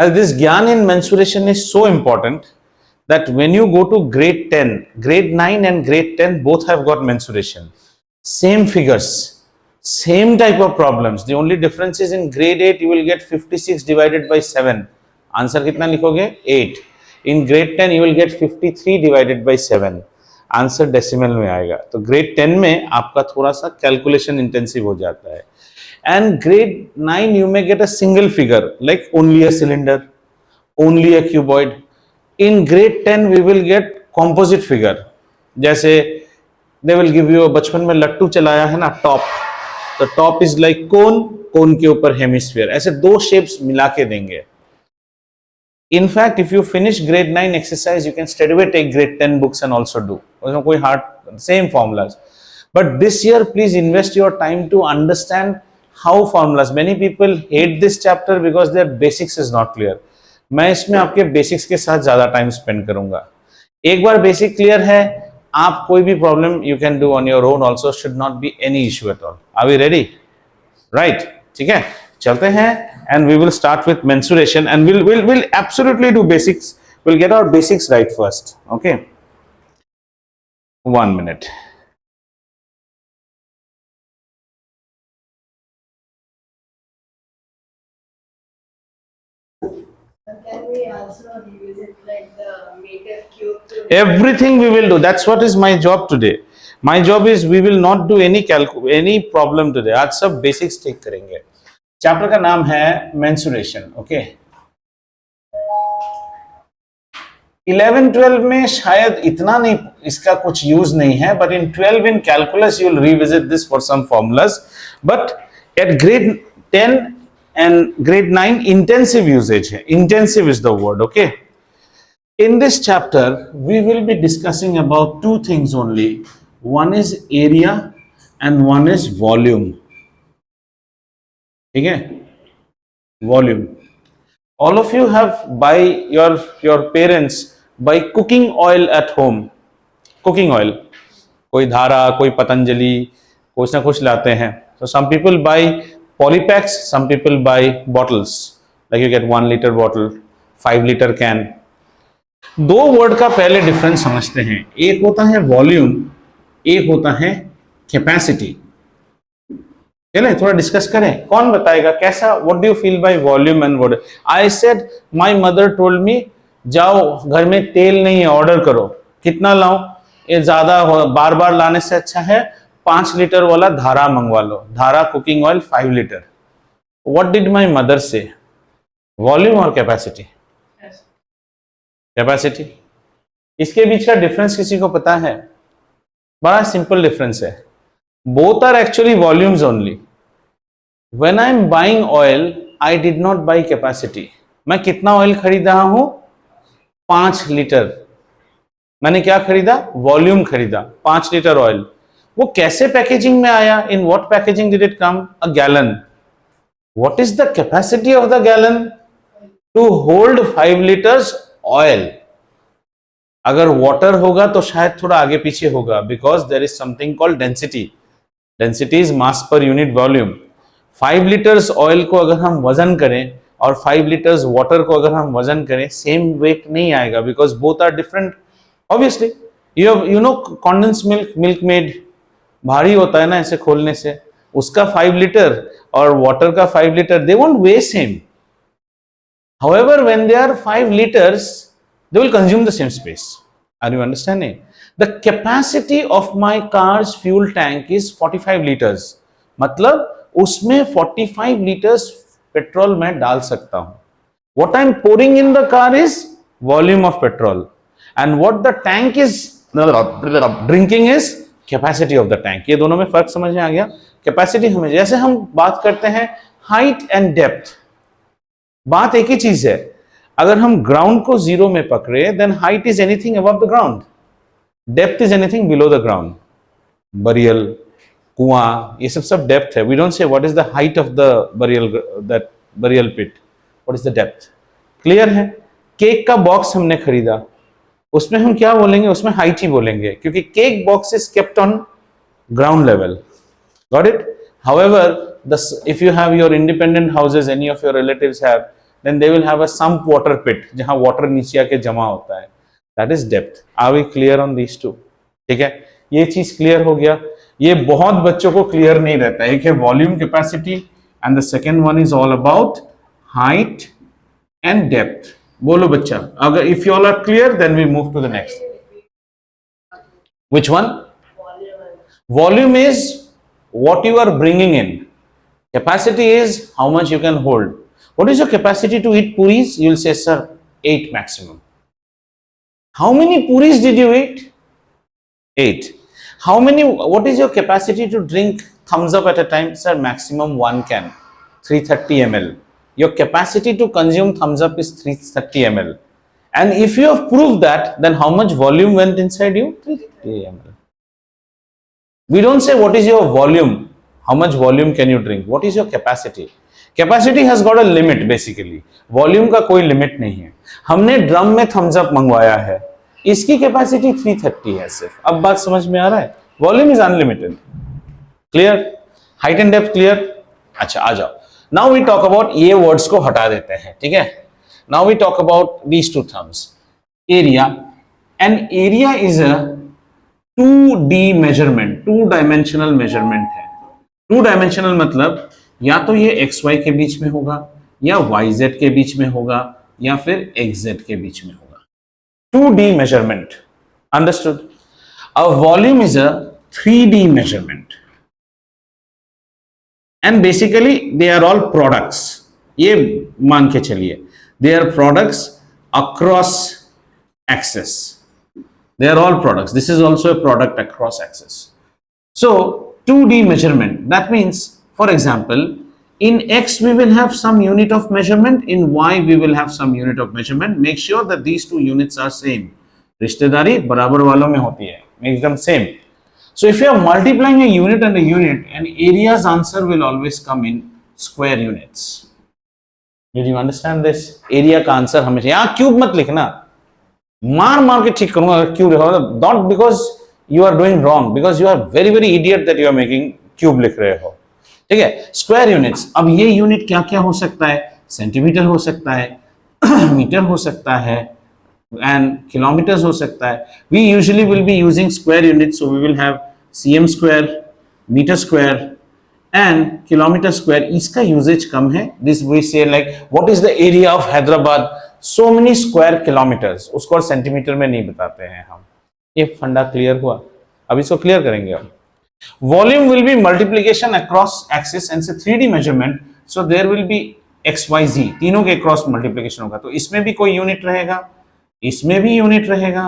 As this gyan in mensuration is so important that when you go to grade 10, grade 9 and grade 10 both have got mensuration, same figures, same type of problems. The only difference is in grade 8 you will get 56 divided by 7. Answer कितना लिखोगे? 8. In grade 10 you will get 53 divided by 7. Answer decimal में आएगा. तो grade 10 में आपका थोड़ा सा calculation intensive हो जाता है. And grade 9 you may get a single figure like only a cylinder, only a cuboid. In grade 10 we will get composite figure. जैसे they will give you, बचपन में लट्टू चलाया है ना, टॉप. तो टॉप इज लाइक कोन, कोन के ऊपर हेमिस्फीयर. ऐसे दो शेप्स मिला के देंगे. In fact, if you finish grade 9 exercise, you can straight away take grade 10 books and also do. उसमें कोई hard, same formulas. But this year, please invest your time to understand how formulas. Many people hate this chapter because their basics is not clear. मैं इसमें आपके basics के साथ ज़्यादा time spend करूँगा. एक बार basic clear है, आप कोई भी problem you can do on your own also, should not be any issue at all. Are we ready? Right? ठीक है? चलते हैं and we will start with mensuration and we'll absolutely do basics. We'll get our basics right first. Okay? 1 minute. Can we also revisit like the meter cube? Everything we will do. That's what is my job today. My job is we will not do any problem today. आज सब basics take करेंगे. Chapter का नाम है mensuration. Okay, 11-12 में शायद इतना नहीं, इसका कुछ यूज नहीं है, but in 12 in calculus you will revisit this for some formulas. But at grade 10 and grade 9 intensive usages है. Intensive is the word. Okay, in this chapter we will be discussing about two things only. One is area and one is volume. ठीक है, volume. All of you have buy your parents buy cooking oil at home. Cooking oil, कोई धारा, कोई पतंजलि, कुछ ना कुछ लाते हैं. तो some people buy polypacks, some people buy bottles. Like you get 1 litre bottle, 5 litre can. दो वर्ड का पहले डिफरेंस समझते हैं. एक होता है वॉल्यूम, एक होता है कैपेसिटी. चले थोड़ा डिस्कस करें. कौन बताएगा कैसा? What do you feel by volume and word? I said my mother told me, जाओ घर में तेल नहीं है, ऑर्डर करो. कितना लाऊं? ये ज्यादा बार बार लाने से अच्छा है 5 लीटर वाला धारा मंगवा लो. धारा cooking oil 5 litre. What did my mother से? वॉल्यूम और कैपेसिटी? कैपेसिटी. इसके बीच का डिफरेंस किसी को पता है? बड़ा सिंपल डिफरेंस है. Both are actually volumes only. When I am buying oil, I did not buy capacity. मैं कितना ऑयल खरीद रहा हूं? 5 लीटर. मैंने क्या खरीदा? वॉल्यूम खरीदा. 5 लीटर ऑयल. वो कैसे पैकेजिंग में आया? In what packaging did it come? A gallon. What is the capacity of the gallon? To hold 5 liters oil. अगर वाटर होगा तो शायद थोड़ा आगे पीछे होगा, because there is something called density. Density is mass per unit volume. 5 litres oil को अगर हम वजन करें और 5 लीटर्स वाटर को अगर हम वजन करें, सेम वेट नहीं आएगा, because both are different. Obviously you know condense milk, Milkmaid भारी होता है ना ऐसे खोलने से, उसका 5 लीटर और वाटर का 5 litre, they won't weight same. However when they are 5 litres, they will consume the same space. Are you understanding? The capacity of my car's fuel tank is 45 liters. मतलब उसमें 45 liters पेट्रोल मैं डाल सकता हूं. What I'm pouring in the car is volume of petrol, and what the tank is drinking is capacity of the tank. ये दोनों में फर्क समझ में आ गया? Capacity हमें, जैसे हम बात करते हैं height and depth, बात एक ही चीज है. अगर हम ग्राउंड को 0 में पकड़े, then height is anything above the ground, depth is anything below the ground. Burial, कुआं, ये सब डेप्थ है. We don't say what is the height of the burial, that burial pit, what is the depth. Clear है? Cake का box हमने खरीदा, उसमें हम क्या बोलेंगे? उसमें हाइट ही बोलेंगे, क्योंकि cake box is kept on ground level. Got it? However, if you have your independent houses, any of your relatives have, then they will have a sump water pit जहां water नीचे आके जमा होता है. That is depth. Are we clear on these two? ठीक है, ये चीज क्लियर हो गया. ये बहुत बच्चों को क्लियर नहीं रहता है. एक है volume capacity and the second one is all about height and depth. बोलो बच्चा, अगर if you all are clear then we move to the next. Which one? Volume is what you are bringing in. Capacity is how much you can hold. What is your capacity to eat puris? You will say, sir, 8 maximum. How many puris did you eat? 8. How many? What is your capacity to drink thumbs up at a time? Sir, maximum 1 can, 330 ml. Your capacity to consume thumbs up is 330 ml. And if you have proved that, then how much volume went inside you? 330 ml. We don't say what is your volume, how much volume can you drink. What is your capacity? Capacity has got a limit basically. Volume का कोई limit नहीं है. हमने drum में Thums up मंगवाया है, इसकी capacity 330 है सिर्फ. अब बात समझ में आ रहा है? Volume is unlimited. Clear? Height and depth clear? अच्छा, आ जाओ. नाउ वी टॉक अबाउट, ये वर्ड्स को हटा देते हैं, ठीक है. Now we talk about these two terms. Area. An area is a 2D measurement, 2-dimensional measurement है. 2-dimensional मतलब या तो ये XY के बीच में होगा, या YZ के बीच में होगा, या फिर XZ के बीच में होगा. 2D measurement. Understood? A volume is a 3D measurement. And basically they are all products. ये मान के चलिए. They are products across axis. They are all products. This is also a product across axis. So 2D measurement. That means, for example, in X we will have some unit of measurement. In Y we will have some unit of measurement. Make sure that these two units are same. रिश्तेदारी बराबर वालों में होती है. Make them same. So if you are multiplying a unit and a unit, an area's answer will always come in square units. Did you understand this? Area का answer हमेशा, यहाँ cube मत लिखना, मार के ठीक करूंगा अगर क्यूब लिखा. Not because you are doing wrong, because you are very very idiot that you are making cube लिख रहे हो. ठीक है. Square units. अब ये यूनिट क्या क्या हो सकता है? सेंटीमीटर हो सकता है, मीटर हो सकता है, एंड किलोमीटर हो सकता है. We usually will be using square unit, so we will have cm square, metre square and kilometer square. इसका यूजेज कम है. This we say like what is the area of Hyderabad? So many square kilometers. उसको और centimetre में नहीं बताते हैं हम. ये फंडा क्लियर हुआ? अब इसको क्लियर करेंगे हम. Volume will be multiplication across axis and say 3D measurement. So there will be XYZ, तीनों के क्रॉस मल्टीप्लीकेशन होगा. तो इसमें भी कोई यूनिट रहेगा, इसमें भी यूनिट रहेगा,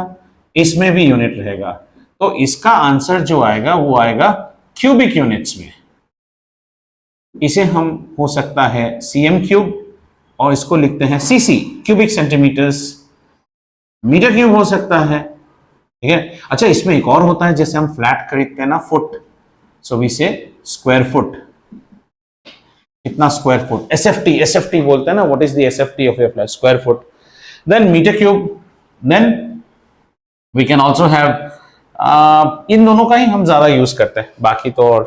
इसमें भी यूनिट रहेगा. तो इसका आंसर जो आएगा वो आएगा क्यूबिक यूनिट्स में. इसे हम हो सकता है cm क्यूब, और इसको लिखते हैं cc, cubic centimetres. Metre cube हो सकता है. ठीक है. अच्छा, इसमें एक और होता है, जैसे हम फ्लैट खरीदते हैं ना, foot. So we say square foot. कितना स्क्वायर फुट? एसएफटी बोलते हैं ना. What is the SFT of a flat? Square foot. Then metre cube. Then we can also have, इन दोनों का ही हम ज्यादा यूज करते हैं, बाकी तो और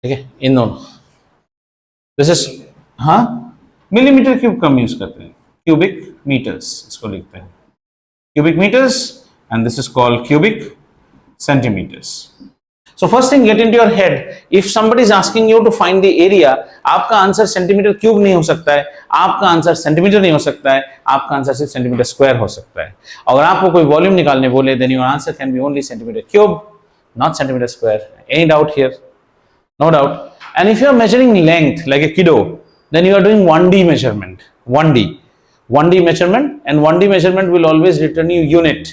ठीक है. इन दोनों दिस इज, हाँ, मिलीमीटर क्यूब कम यूज करते हैं. क्यूबिक मीटर्स इसको लिखते हैं, cubic metres, and this is called cubic centimetres. So first thing, get into your head, if somebody is asking you to find the area, आपका answer centimetre cube नहीं हो सकता है, आपका आंसर सेंटीमीटर नहीं हो सकता है, आपका आंसर सिर्फ सेंटीमीटर स्क्वायर हो सकता है. अगर आपको कोई वॉल्यूम निकालने बोले, then your answer can be only centimetre cube, not centimetre square. Any doubt here? No doubt. And if you are measuring length like a kiddo, then you are doing 1D measurement. 1D measurement, and 1D measurement will always return you unit.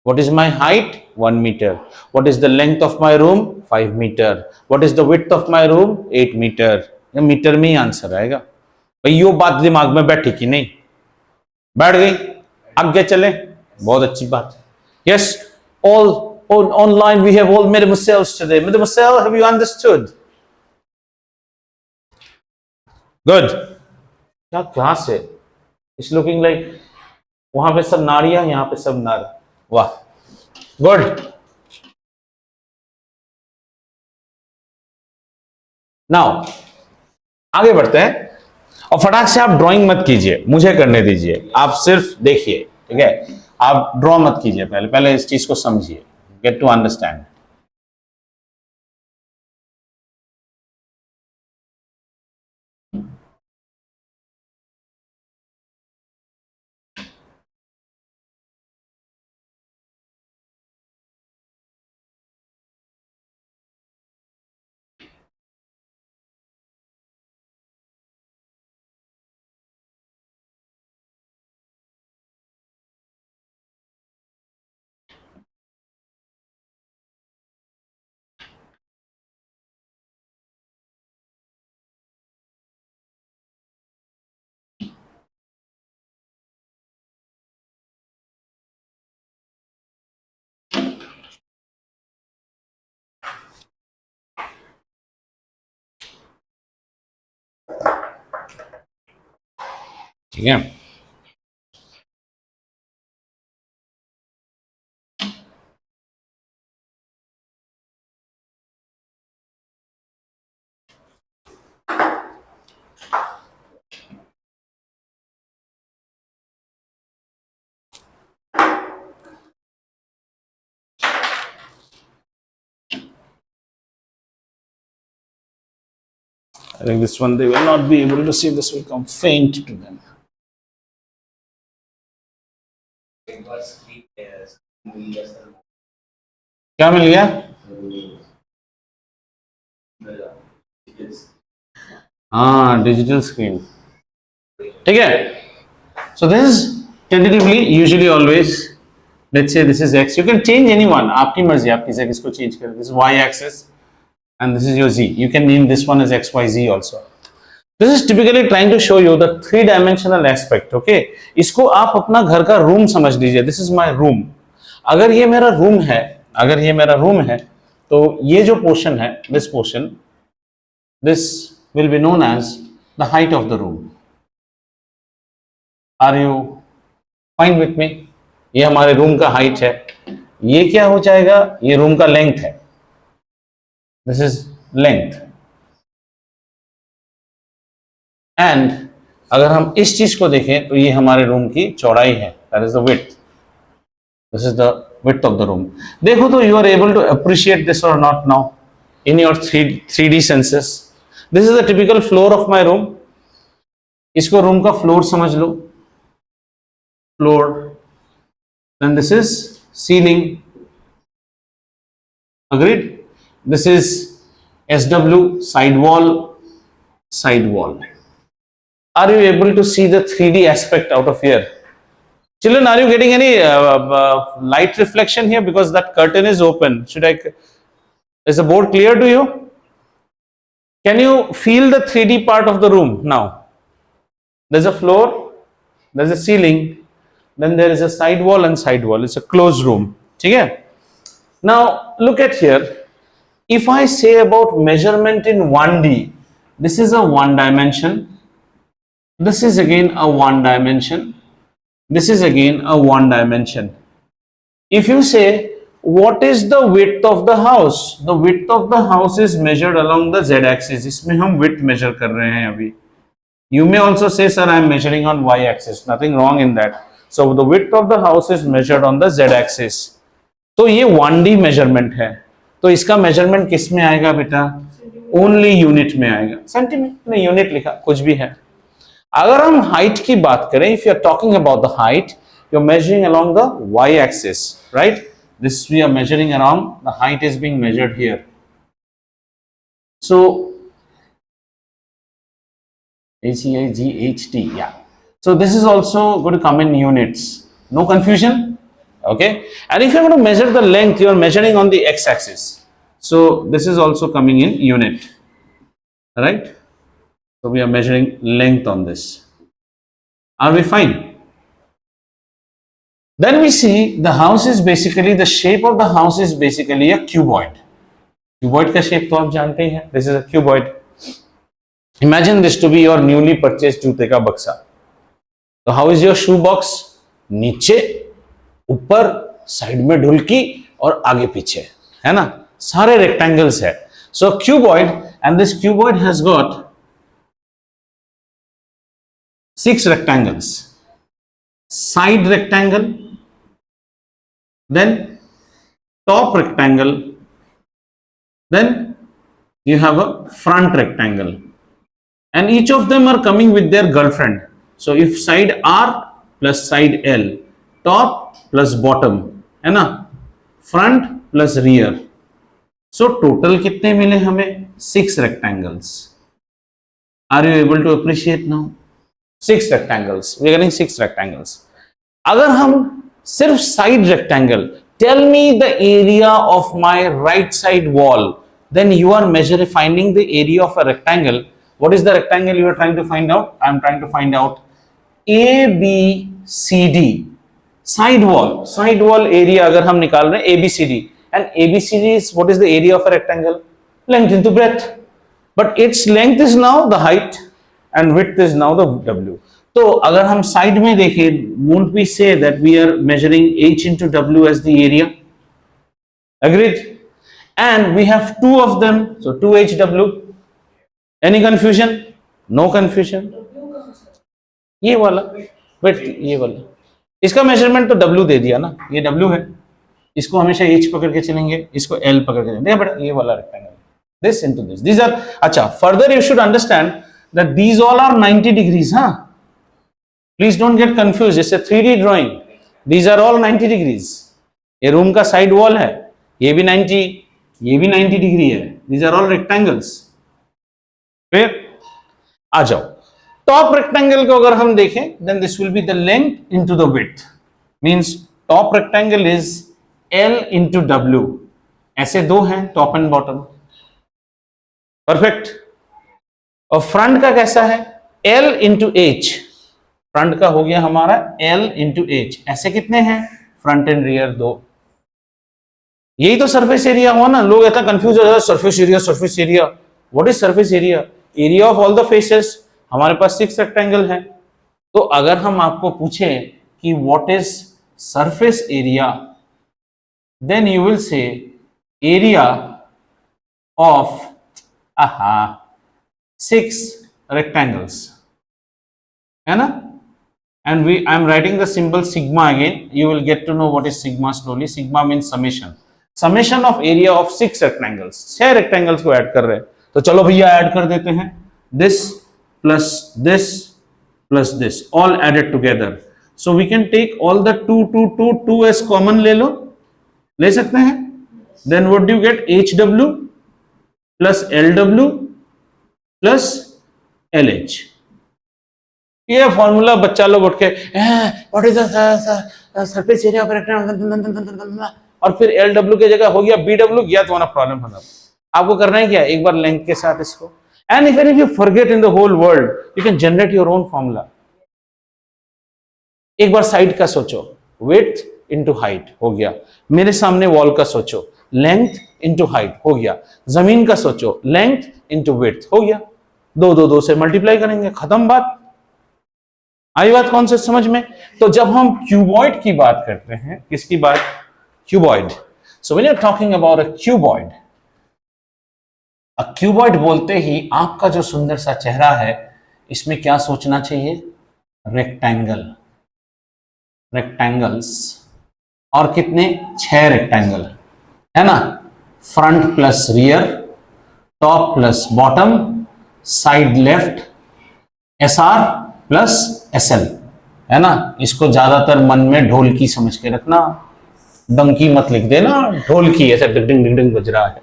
What is my height? 1 meter. What is the length of my room? 5 meter. What is the width of my room? 8 meter. ये metre में ही answer आएगा. भाई यो बात दिमाग में बैठी कि नहीं? बैठ गई? आगे चले? बहुत अच्छी बात. Yes, all online we have all mademoiselles today. Mademoiselle, have you understood? Good. क्या क्लास है? It's looking like वहां पे सब नारियां, यहाँ पे सब नार. वाह, गुड. नाउ आगे बढ़ते हैं. और फटाक से आप ड्राइंग मत कीजिए, मुझे करने दीजिए, आप सिर्फ देखिए, ठीक है? आप ड्रॉ मत कीजिए, पहले पहले इस चीज को समझिए, गेट टू अंडरस्टैंड। ठीक है? I think this one they will not be able to see, this will come faint to them. क्या मिल गया? हाँ, डिजिटल स्क्रीन, ठीक है? So this is tentatively, usually always, let's say this is x, you can change anyone, आपकी मर्जी, आप किसी किसको चेंज करें, this is y axis and this is your z, you can name this one as xyz also. This is typically trying to show you the three dimensional aspect, okay? इसको आप अपना घर का रूम समझ लीजिए, this is my room. अगर ये मेरा रूम है, अगर ये मेरा रूम है, तो ये जो पोर्शन है, this portion, this will be known as the height of the room. Are you fine with me? ये हमारे रूम का हाइट है, ये क्या हो जाएगा? ये रूम का लेंथ है, दिस इज लेंथ। एंड अगर हम इस चीज को देखें तो ये हमारे रूम की चौड़ाई है, that is the width, this is the width of the room. देखो तो you are able to appreciate this और not now in your 3D senses. This is the typical floor of my room, इसको room का floor समझ लो, floor, then this is ceiling, agreed? This is SW, side wall, side wall. Are you able to see the 3D aspect out of here? Children, are you getting any light reflection here? Because that curtain is open. Is the board clear to you? Can you feel the 3D part of the room now? There's a floor, there's a ceiling, then there is a side wall and side wall. It's a closed room. Okay? Now look at here. If I say about measurement in 1D, this is a 1 dimension. This is again a 1 dimension. This is again a 1 dimension. If you say what is the width of the house, the width of the house is measured along the z axis. इसमें हम width measure कर रहे हैं अभी. You may also say, sir, I am measuring on y axis. Nothing wrong in that. So the width of the house is measured on the z axis. तो ये 1D measurement है, तो इसका measurement किस में आएगा बेटा? Only unit में आएगा। सेंटीमीटर में यूनिट लिखा, कुछ भी है। अगर हम height की बात करें, if you are talking about the height, you are measuring along the y axis, right? This we are measuring around, the height is being measured here. So HEIGHT, yeah. So this is also going to come in units. No confusion, okay? And if you are going to measure the length, you are measuring on the x-axis. So this is also coming in unit, right? So we are measuring length on this. Are we fine? Then we see the house is basically, the shape of the house is basically a cuboid. Cuboid का shape तो आप जानते ही हैं. This is a cuboid. Imagine this to be your newly purchased जूते का बक्सा. तो how is your shoe box? नीचे, ऊपर, साइड में ढुलकी और आगे पीछे, है ना? सारे रेक्टेंगल्स है. So cuboid, and this cuboid has got 6 rectangles. Side rectangle, then top rectangle, then you have a front rectangle, and each of them are coming with their girlfriend. So if side R plus side L, top plus bottom, है ना, front plus rear, so total कितने मिले हमें? 6 rectangles. Are you able to appreciate now? 6 rectangles. We are getting 6 rectangles. अगर हम सिर्फ side rectangle, tell me the area of my right side wall, then you are finding the area of a rectangle. What is the rectangle you are trying to find out? I am trying to find out ABCD. Side wall area अगर हम निकाल रहे हैं ABCD, and ABCD is, what is the area of a rectangle? Length into breadth. But its length is now the height and width is now the W. तो अगर हम side में देखें, won't we say that we are measuring H into W as the area? Agreed? And we have two of them, so 2HW. Any confusion? No confusion. ये वाला, wait, ये वाला, इसका मेजरमेंट तो W दे दिया ना, ये W है, इसको हमेशा H पकड़ के चलेंगे, इसको L पकड़ के चलेंगे, बट ये वाला rectangle, this into this, these are, अच्छा, further you should understand that these all are 90 degrees, हाँ, please don't get confused, it's a 3D drawing, these are all 90 degrees, ये रूम का साइड वॉल है, ये भी 90, ये भी 90 डिग्री है, these are all rectangles. फिर आ जाओ, टॉप रेक्टेंगल को अगर हम देखें, then this will be the length into the width, means top rectangle is L into W. ऐसे दो हैं टॉप एंड बॉटम, परफेक्ट. और फ्रंट का कैसा है? L into H. फ्रंट का हो गया हमारा L into H. ऐसे कितने हैं? फ्रंट एंड रियर दो. यही तो सरफेस एरिया हुआ ना. लोग इतना कंफ्यूज हो जाता है, surface area, surface area. What is surface area? Area of all the faces. हमारे पास 6 रेक्टेंगल है, तो अगर हम आपको पूछे कि what is surface area, then you will say area of 6 rectangles, है ना. And I am writing the symbol sigma again. You will get to know what is sigma slowly. Sigma means summation. Summation of area of 6 rectangles. 6 rectangles को add कर रहे हैं, तो चलो भैया add कर देते हैं. This plus this plus this, all added together. So we can take all the 2 as common ले लो, ले सकते हैं. Then what do you get? HW plus LW plus LH. ये फॉर्मूला बच्चा लोग उठ के what is the surface area of rectangle, और फिर LW की जगह हो गया BW, गया तुम्हारा प्रॉब्लम खत्म. आपको करना है क्या? एक बार लेंथ के साथ इसको, and if you forget in the whole world, you can generate your own formula. एक बार साइड का सोचो, विड्थ इनटू हाइट हो गया. मेरे सामने वॉल का सोचो, लेंथ इनटू हाइट हो गया. जमीन का सोचो, लेंथ इनटू विड्थ हो गया. 2 से मल्टीप्लाई करेंगे, खत्म बात. आई बात कौन से समझ में? तो जब हम क्यूबॉइड की बात करते हैं, किसकी बात? Cuboid. So when you are talking about a cuboid बोलते ही आपका जो सुंदर सा चेहरा है, इसमें क्या सोचना चाहिए? Rectangle, rectangles. और कितने? 6 रेक्टेंगल, है ना. Front plus rear, top plus bottom, side left, SR plus SL, है ना. इसको ज्यादातर मन में ढोलकी समझ के रखना, डंकी मत लिख देना. ढोलकी ऐसे डिंग डिंग डिंग बज रहा है.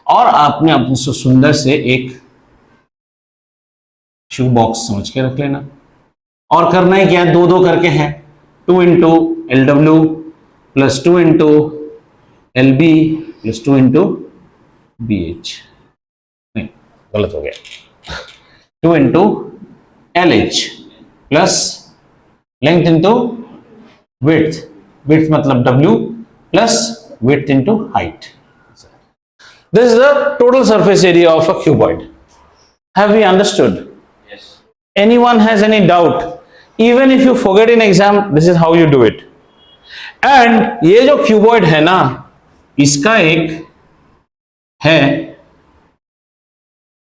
और आपने अपने सुंदर से एक शू बॉक्स समझ के रख लेना. और करना ही क्या है? 2 करके हैं. 2 into LW plus 2 into LB plus 2 into BH. नहीं, गलत हो गया. 2 into LH plus length into width, width मतलब W plus width into height. This is the total surface area of a cuboid. Have we understood? Yes. Anyone has any doubt? Even if you forget in exam, this is how you do it. And ये जो cuboid है ना, इसका एक है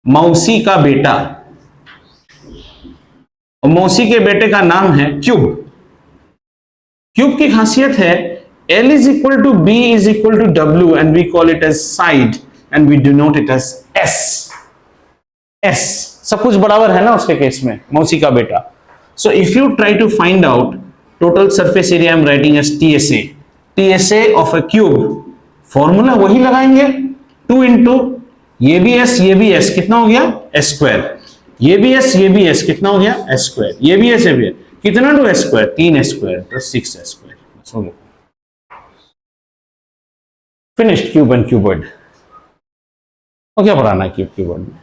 मौसी का बेटा, मौसी के बेटे का नाम है क्यूब। क्यूब की खासियत है L is equal to B is equal to W and we call it as side and we denote it as S। S सब कुछ बराबर है ना उसके केस में, मौसी का बेटा। So if you try to find out total surface area, I'm writing as TSA, TSA of a cube, formula वही लगाएंगे 2 इंटू ये भी S कितना हो गया S स्क्वायर, ये भी S कितना हो गया S स्क्वायर, ये भी S कितना two S square 3S square plus 6S square, हो गया फिनिश्ड क्यूब एंड क्यूबॉइड। और क्या पढ़ाना है क्यूब क्यूबॉइड में,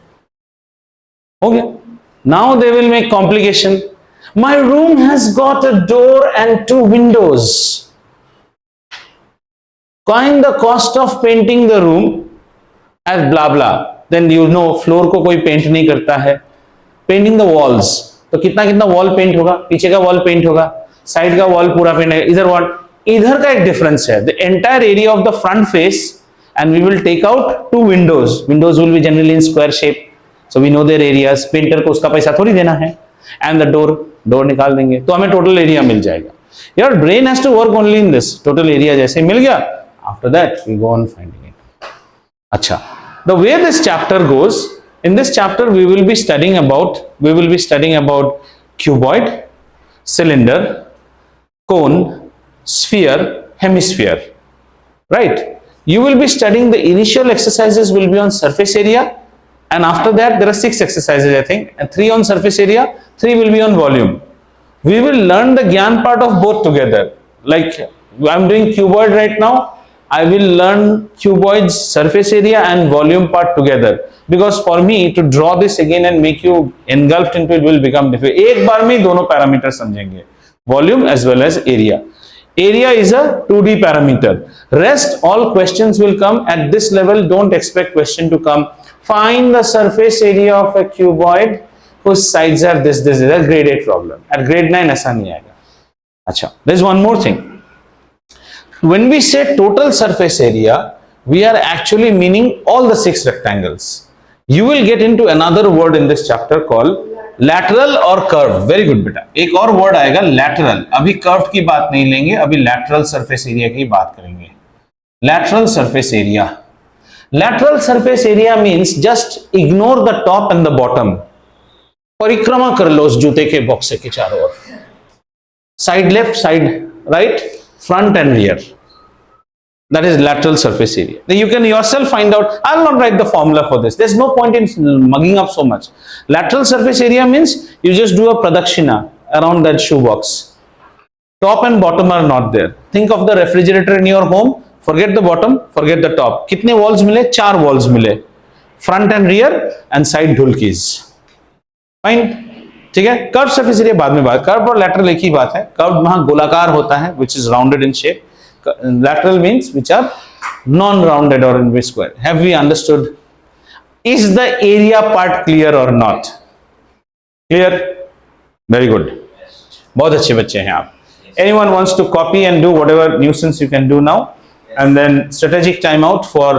हो गया। Now they will make complication. My room has got a door and 2 Windows, find the cost of painting the room as blah blah, then you know floor को कोई paint नहीं करता है। पेंटिंग द वॉल्स, तो कितना कितना wall paint होगा, पीछे का वॉल पेंट होगा, साइड का वॉल पूरा पेंट है, इधर वॉल, इधर का एक डिफरेंस है, the entire area of the front face and we will take out 2 windows, windows will be generally in square shape, so we know their areas, painter को उसका पैसा थोड़ी देना है, एंड द डोर निकाल देंगे तो हमें टोटल एरिया मिल जाएगा। Your brain has to work only in this, total area जैसे मिल गया, after that we go on finding it। अच्छा, the way this chapter goes, in this chapter we will be studying about cuboid, cylinder, cone, sphere, hemisphere, right? You will be studying, the initial exercises will be on surface area, and after that there are 6 exercises I think, and 3 on surface area, 3 will be on volume. We will learn the gyan part of both together, like I'm doing cuboid right now, I will learn cuboid's surface area and volume part together, because for me to draw this again and make you engulfed into it will become difficult। एक बार में दोनों parameter समझेंगे, volume as well as area। Area is a 2D parameter, rest all questions will come at this level, don't expect question to come find the surface area of a cuboid whose sides are this is a grade 8 problem, at grade 9 ऐसा नहीं आएगा। अच्छा, there is one more thing, when we say total surface area, we are actually meaning all the 6 rectangles। You will get into another word in this chapter called lateral or curve। Very good बेटा, एक और word आएगा lateral, अभी curved की बात नहीं लेंगे, अभी lateral surface area की बात करेंगे। lateral surface area, lateral surface area means just ignore the top and the bottom, परिक्रमा कर लो उस जूते के बॉक्स के चारों ओर, side left, side right, front and rear, that is lateral surface area। Then you can yourself find out, I will not write the formula for this, there's no point in mugging up so much। lateral surface area means you just do a pradakshina around that shoe box, top and bottom are not there। think of the refrigerator in your home, forget the bottom, forget the top, कितने walls मिले, 4 walls मिले, front and rear and side ढुलकीज, fine, ठीक है। Curve surface area बाद में बात, curve और लैटरल एक ही बात है, कर्व वहां गोलाकार होता है which is rounded in shape, lateral means which are non rounded or in square। have we understood? Is the area part clear or not? Clear? Very good, बहुत अच्छे बच्चे हैं आप। anyone wants to copy and do whatever nuisance you can do now, and then strategic time out for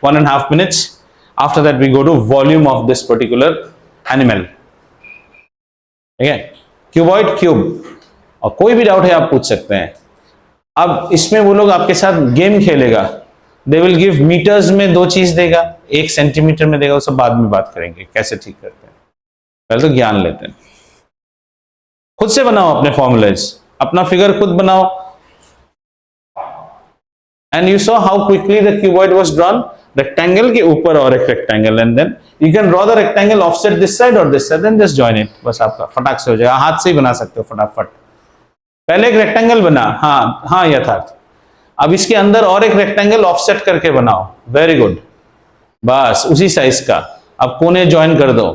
1.5 minutes, after that we go to volume of this particular animal, ठीक है। Cuboid, cube, और कोई भी doubt है आप पूछ सकते हैं। अब इसमें वो लोग आपके साथ गेम खेलेगा, दे विल गिव मीटर्स में 2 चीज देगा, 1 सेंटीमीटर में देगा, वो सब बाद में बात करेंगे कैसे ठीक करते हैं, पहले तो ज्ञान लेते हैं। खुद से बनाओ अपने फॉर्मूलाज, अपना फिगर खुद बनाओ, and you saw how quickly the cuboid was drawn, rectangle के ऊपर और एक rectangle, and then you can draw the rectangle offset this side or this side, then just join it, बस आपका फटाक से हो जाएगा, हाथ से ही बना सकते हो फटाफट। पहले एक रेक्टेंगल बना, हाँ यथार्थ, अब इसके अंदर और एक रेक्टेंगल ऑफसेट करके बनाओ, वेरी गुड, बस उसी साइज का, अब कोने ज्वाइन कर दो,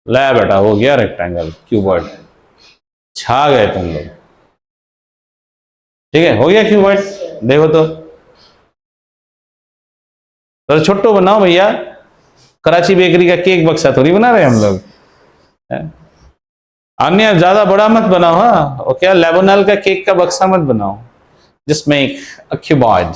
ले बेटा हो गया रेक्टेंगल क्यूबॉइड, छा गए तुम लोग, ठीक है, हो गया क्यूबॉइड। देखो तो छोटो बनाओ भैया, कराची बेकरी का केक बक्सा थोड़ी बना रहे हैं हम लोग, अन्य ज्यादा बड़ा मत बनाओ, हाँ, और क्या लेबोनाल का केक का बक्सा मत बनाओ, जस्ट मेक अ क्यूबॉइड।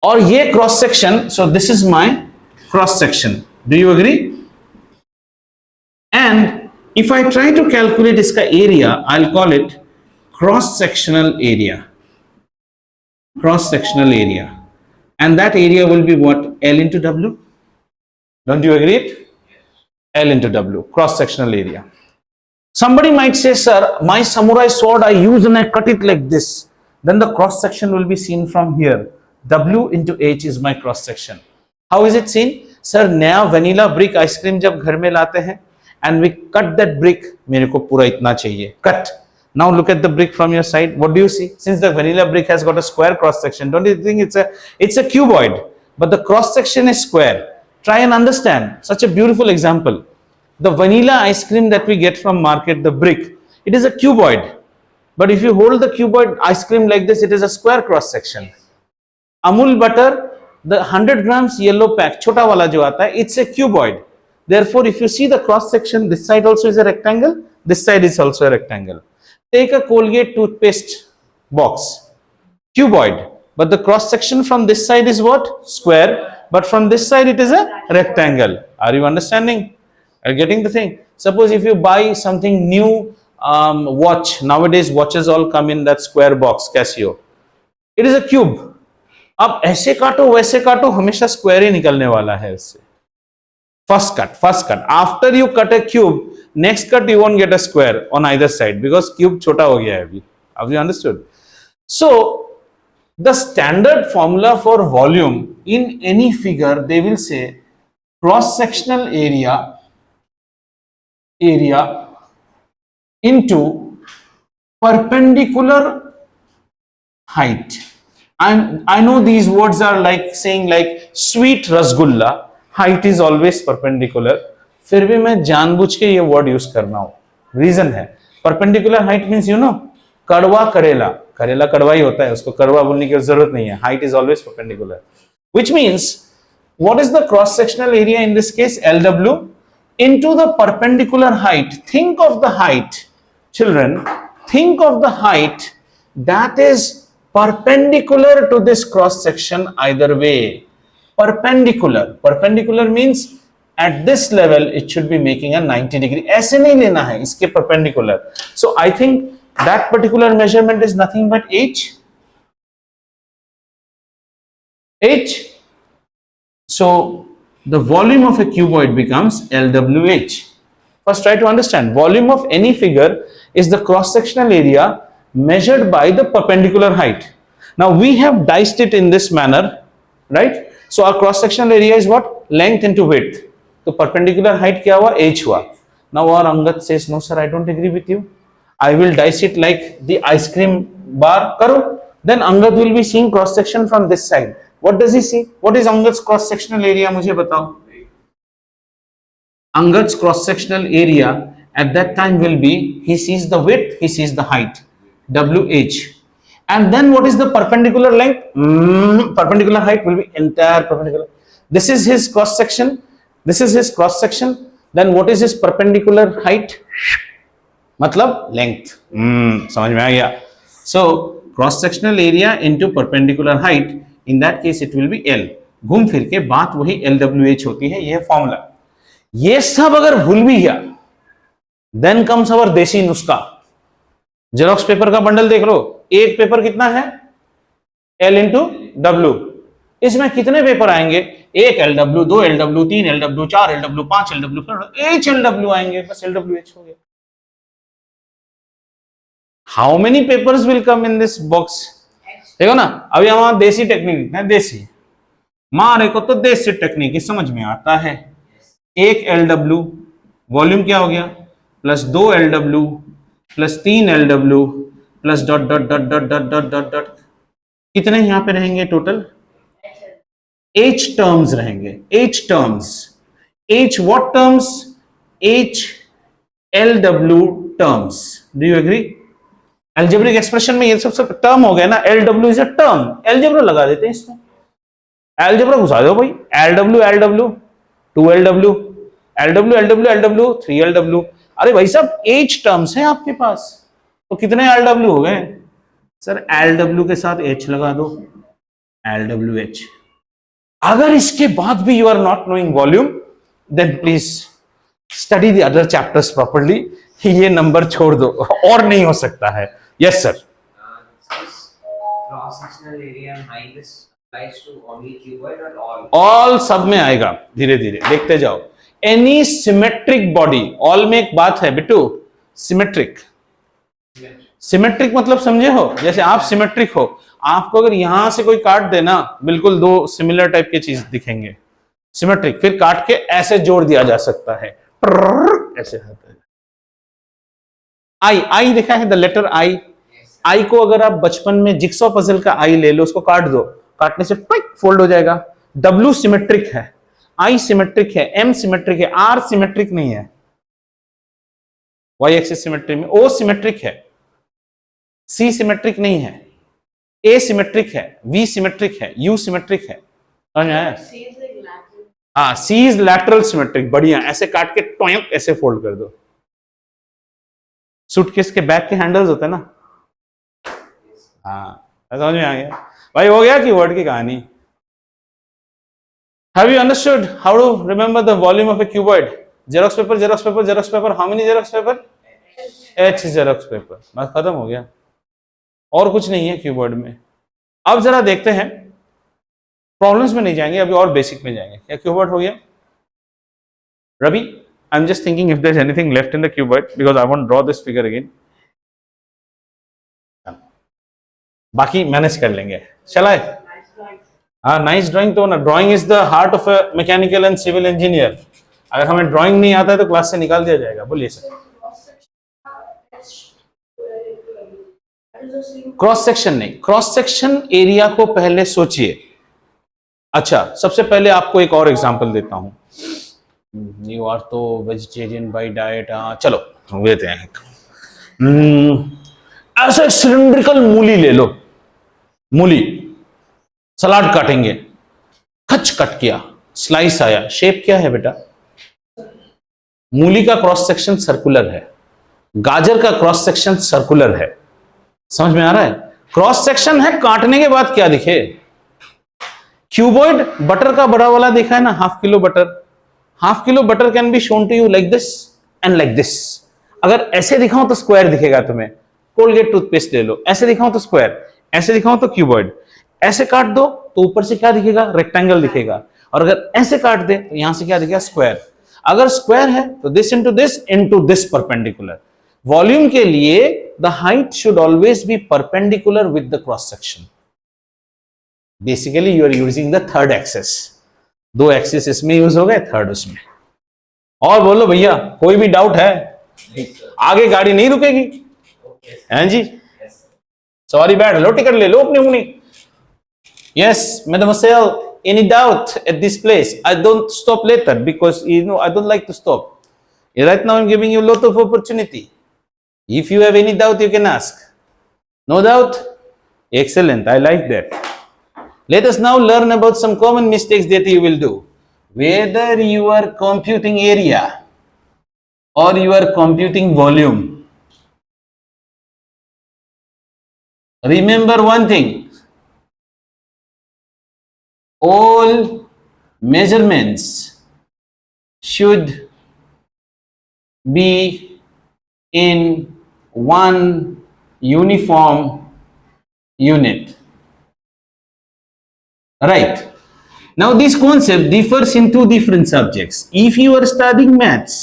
और ये cross section, so this is my cross section, do you agree? And if I try to calculate इसका area, I will call it cross sectional area, cross sectional area, and that area will be what? L into W. Don't you agree it? L into W, cross sectional area. Somebody might say, sir, my samurai sword I use and I cut it like this. Then the cross section will be seen from here. W into H is my cross section. How is it seen? Sir, नया vanilla brick ice cream जब घर में लाते हैं and we cut that brick, मेरे को पूरा इतना चाहिए, cut. Now look at the brick from your side. What do you see? Since the vanilla brick has got a square cross section, don't you think it's a cuboid? But the cross section is square. Try and understand. Such a beautiful example. The vanilla ice cream that we get from market, the brick, it is a cuboid. But if you hold the cuboid ice cream like this, it is a square cross section. Amul butter, the 100 grams yellow pack, chota wala jo aata hai, it's a cuboid. Therefore, if you see the cross section, this side also is a rectangle, this side is also a rectangle. Take a Colgate toothpaste box, cuboid, but the cross section from this side is what? Square, but from this side it is a rectangle. Are you understanding? Are you getting the thing? Suppose if you buy something new, watch, nowadays watches all come in that square box, Casio. It is a cube. अब ऐसे काटो वैसे काटो, हमेशा square ही निकलने वाला है इससे. First cut. After you cut a cube, next cut you won't get a square on either side because cube छोटा हो गया है अभी. Have you understood? So the standard formula for volume in any figure, they will say cross sectional area into perpendicular height. And I know these words are like saying like sweet rasgulla, height is always perpendicular. फिर भी मैं जानबूझ के ये word use कर रहा हूं. Reason है, perpendicular height means you know, कड़वा करेला, करेला कड़वा ही होता है, उसको कड़वा बोलने की जरूरत नहीं है. Height is always perpendicular, which means what is the cross sectional area in this case? LW into the perpendicular height. Think of the height, children, think of the height that is perpendicular to this cross section either way. Perpendicular means at this level it should be making a 90 degree. ऐसे नहीं लेना है, इसके perpendicular. So I think that particular measurement is nothing but H. So the volume of a cuboid becomes LWH. First try to understand, volume of any figure is the cross sectional area measured by the perpendicular height. Now we have diced it in this manner, right? So our cross sectional area is what? Length into width. तो perpendicular height क्या हुआ? H हुआ. Now our Angad says, no sir, I don't agree with you. I will dice it like the ice cream bar. करो. Then Angad will be seeing cross section from this side. What does he see? What is Angad's cross sectional area? मुझे बताओ. Angad's cross sectional area at that time will be, he sees the width, he sees the height, WH. And then what is the perpendicular length? Perpendicular height will be entire perpendicular. This is his cross section. This is his cross section. Then what is his perpendicular height? मतलब length. समझ में आ गया. So cross sectional area into perpendicular height. In that case it will be L. घूम फिर के बात वही LWH होती है. यह फॉर्मूला. ये सब अगर भूल भी गया, then comes our देसी नुस्खा. जेरोक्स पेपर का बंडल देख लो, एक पेपर कितना है? L into W. इसमें कितने पेपर आएंगे? एक LW, 2 LW, 3 LW, 4 LW, 5 LW, H LW आएंगे. बस LWH हो गया. How many papers will come in this box? देखो ना, अभी हमारा देसी टेक्निक है. देसी मारे को तो देसी टेक्निक ही समझ में आता है. एक LW, वॉल्यूम क्या हो गया? Plus 2 LW plus 3 LW plus dot dot dot dot dot dot dot dot. कितने यहां पे रहेंगे टोटल? H टर्म्स रहेंगे. H terms. H what terms? H LW terms. Do you agree? Algebraic expression में ये सब टर्म हो गए ना. LW is a term. Algebra लगा देते हैं इसमें. Algebra घुसा दो भाई. LW 2 LW LW 3 LW. अरे भाई साहब H टर्म्स हैं आपके पास, तो कितने LW हो गए? सर LW के साथ H लगा दो. LWH. अगर इसके बाद भी you are not knowing volume, then please study the other chapters properly. ये नंबर छोड़ दो, और नहीं हो सकता है. Yes sir. Cross sectional area and height is applies to only cuboid or all? All सब में आएगा, धीरे धीरे देखते जाओ. एनी सिमेट्रिक बॉडी, ऑल में एक बात है बेटू, सिमेट्रिक. सिमेट्रिक मतलब समझे हो, जैसे आप सिमेट्रिक हो, आपको अगर यहां से कोई काट देना, बिल्कुल दो सिमिलर टाइप की चीज दिखेंगे, सिमेट्रिक. फिर काट के ऐसे जोड़ दिया जा सकता है, ऐसे होता है. आई, आई देखा है, द लेटर आई. आई को अगर आप बचपन में जिक्सॉ पजल का आई ले लो, उसको काट दो, काटने से फोल्ड हो जाएगा. डब्ल्यू सिमेट्रिक है, आई सिमेट्रिक है, एम सिमेट्रिक है, आर सिमेट्रिक नहीं है. वाई एक्सिस सिमेट्री में ओ सिमेट्रिक है, सी सिमेट्रिक नहीं है, ए सिमेट्रिक है, वी सिमेट्रिक है, यू सिमेट्रिक है. समझ में आया? C is like lateral. हाँ, सी इज लैटरल सिमेट्रिक. बढ़िया, ऐसे काट के टोयक ऐसे फोल्ड कर दो. सूटकेस के बैक के हैंडल्स होते हैं ना. हाँ, समझ में आ गया भाई. हो गया कि वर्ड की कहानी. Have you understood how to remember the volume of a cuboid? Xerox paper, xerox paper, xerox paper. How many xerox paper? H xerox paper. बस खत्म हो गया, और कुछ नहीं है क्यूबॉइड में. अब जरा देखते हैं, प्रॉब्लम्स में नहीं जाएंगे अभी, और बेसिक में जाएंगे. क्या क्यूबॉइड हो गया Ravi? I am just thinking if there is anything left in the cuboid, because I want draw this figure again. बाकी मैनेज कर लेंगे. चला है? हाँ, नाइस ड्राइंग. तो ना, drawing is the heart of a mechanical and civil engineer. अगर हमें ड्राइंग नहीं आता है तो क्लास से निकाल दिया जाएगा. बोलिए सर. क्रॉस सेक्शन नहीं, क्रॉस सेक्शन एरिया को पहले सोचिए. अच्छा, सबसे पहले आपको एक और एग्जांपल देता हूं. यू आर तो वेजिटेरियन बाय डाइट. चलो देते हैं. ऐसे सिलिंड्रिकल मूली ले लो. मूली, सलाद काटेंगे, खच कट किया, स्लाइस आया, शेप क्या है बेटा? मूली का क्रॉस सेक्शन सर्कुलर है, गाजर का क्रॉस सेक्शन सर्कुलर है. समझ में आ रहा है? क्रॉस सेक्शन है, काटने के बाद क्या दिखे. क्यूबॉइड बटर का बड़ा वाला देखा है ना, half kilo butter. Half kilo butter can be shown to you like this and like this. अगर ऐसे दिखाऊं तो स्क्वायर दिखेगा तुम्हें. कोलगेट टूथपेस्ट ले लो, ऐसे दिखाऊं तो स्क्वायर, ऐसे दिखाऊं तो क्यूबॉइड. ऐसे काट दो तो ऊपर से क्या दिखेगा? रेक्टेंगल दिखेगा. और अगर ऐसे काट दे तो यहां से क्या दिखेगा? स्क्वायर. अगर स्क्वायर है तो this into this perpendicular. Volume के लिए the height should always be perpendicular with the cross section. Basically you are using the third axes. दो एक्सेस इसमें यूज हो गए, थर्ड उसमें. और बोलो भैया, कोई भी डाउट है? आगे गाड़ी नहीं रुकेगी. हैं जी? सॉरी, बैठ लो, टिकट ले लो अपनी. Yes, mademoiselle, any doubt at this place? I don't stop later because I don't like to stop. Right now I'm giving you a lot of opportunity. If you have any doubt, you can ask. No doubt? Excellent, I like that. Let us now learn about some common mistakes that you will do. Whether you are computing area or you are computing volume. Remember one thing. All measurements should be in one uniform unit. Right. Now this concept differs in two different subjects. If you are studying maths,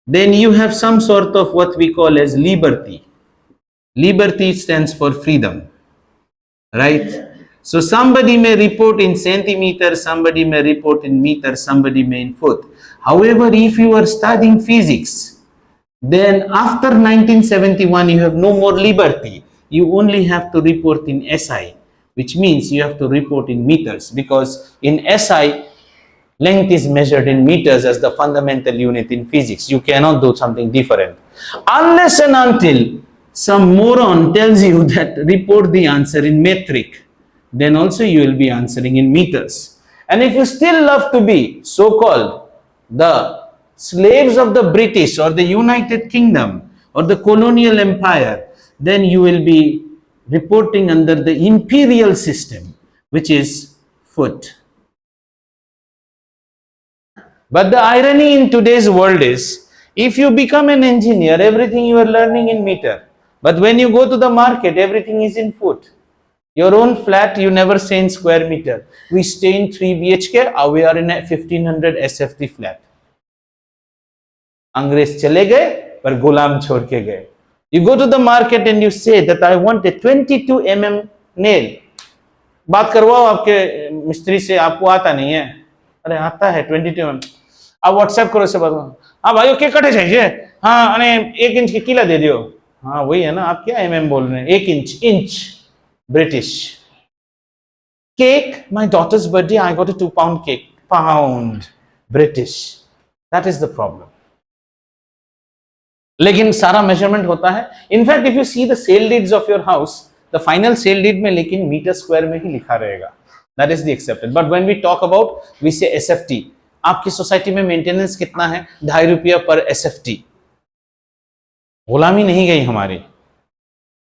then you have some sort of what we call as liberty. Liberty stands for freedom. Right? So somebody may report in centimeters, somebody may report in meters, somebody may in foot. However, if you are studying physics, then after 1971 you have no more liberty. You only have to report in SI, which means you have to report in meters, because in SI length is measured in meters as the fundamental unit in physics. You cannot do something different. Unless and until some moron tells you that report the answer in metric, then also you will be answering in meters. And if you still love to be so-called the slaves of the British or the United Kingdom or the colonial empire, then you will be reporting under the imperial system. which is foot. But the irony in today's world is, if you become an engineer, everything you are learning in meter. But when you go to the market, everything is in foot. Your own flat, you never stay in square meter. We stay in 3 BHK, we are in a 1500 SFT flat. अंग्रेज चले गए पर गुलाम छोड़ के गए. You go to the market and you say that I want a 22 mm nail. बात करवाओ आपके मिस्त्री से, आपको आता नहीं है. अरे आता है 22 mm. आप व्हाट्सएप करो से बात. हाँ भाई के कटे चाहिए. हाँ अरे 1 इंच की किला दे दियो. हाँ वही है ना, आप क्या mm बोल रहे हैं. 1 inch British. Cake, my daughter's birthday, I got a 2-pound cake. Pound. British. That is the problem. लेकिन सारा मेजरमेंट होता है. In fact if you see the sale deeds of your house, the final sale deed में लेकिन metre square में ही लिखा रहेगा. That is the accepted. But when we talk about, we say SFT. आपकी सोसाइटी में मेंटेनेंस कितना है? 2.5 रुपया पर एसएफटी. गुलामी नहीं गई हमारी.